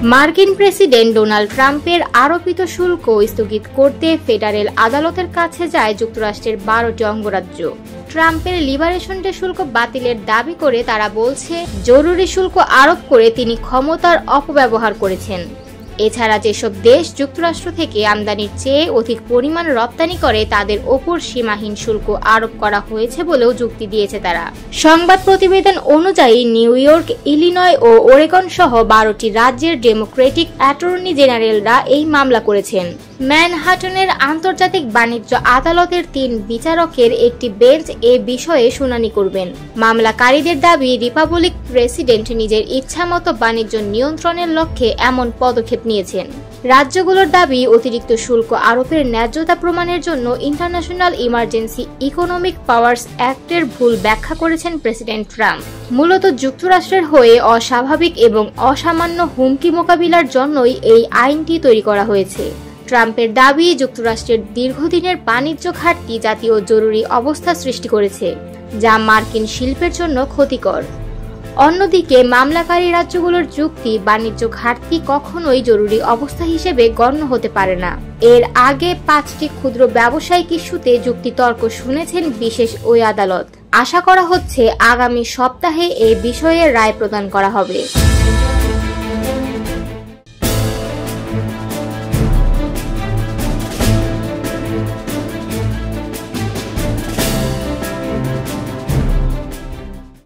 মার্কিন president Donald ট্রাম্পের আরোপিত শুল্ক স্থগিত করতে ফেডারেল আদালতের কাছে যায় যুক্তরাষ্ট্রের 12টি অঙ্গরাজ্য। ট্রাম্পের লিবারেশন ডে শুল্ক বাতিলের দাবি করে তারা বলছে, জরুরি শুল্ক আরোপ করে তিনি ক্ষমতার অপব্যবহার করেছেন। এছাড়া যেসব দেশ যুক্তরাষ্ট্র থেকে আমদানির চেয়ে অধিক পরিমাণ রপ্তানি করে তাদের ওপর সীমাহীন শুল্ক আরোপ করা হয়েছে বলেও যুক্তি দিয়েছে তারা। সংবাদ প্রতিবেদন অনুযায়ী নিউ ইয়র্ক, ইলিনয় ও ওরেগন সহ 12টি রাজ্যের ডেমোক্রেটিক অ্যাটর্নি জেনারেলরা এই মামলা করেছেন। ম্যানহাটনের আন্তর্জাতিক বাণিজ্য আদালতের 3 বিচারকের একটি বেঞ্চ এ বিষয়ে শুনানি করবেন। মামলাকারীদের দাবি, রিপাবলিক প্রেসিডেন্ট নিজের ইচ্ছামতো বাণিজ্য নিয়ন্ত্রণের লক্ষ্যে এমন পদক্ষেপ নিয়েছেন। রাজ্যগুলোর দাবি, অতিরিক্ত শুল্ক আরোপের ন্যায্যতা প্রমাণের জন্য ইন্টারন্যাশনাল ইমার্জেন্সি ইকোনমিক পাওয়ার্স অ্যাক্টের ভুল ব্যাখ্যা করেছেন প্রেসিডেন্ট ট্রাম্প। মূলত যুক্তরাষ্ট্রের হয়ে অস্বাভাবিক এবং অসামান্য হুমকি মোকাবিলার জন্যই এই আইনটি তৈরি করা হয়েছে। ট্রাম্পের দাবি, যুক্তরাষ্ট্রের দীর্ঘদিনের বাণিজ্য ঘাটতি জাতীয় জরুরি অবস্থা সৃষ্টি করেছে, যা মার্কিন শিল্পের জন্য ক্ষতিকর। অন্যদিকে মামলাকারী রাজ্যগুলোর যুক্তি, বাণিজ্য ঘাটতি কখনোই জরুরি অবস্থা হিসেবে গণ্য হতে পারে না। এর আগে 5টি ক্ষুদ্র ব্যবসায়িক ইস্যুতে যুক্তিতর্ক শুনেছেন বিশেষ ওই আদালত। আশা করা হচ্ছে আগামী সপ্তাহে এ বিষয়ে রায় প্রদান করা হবে।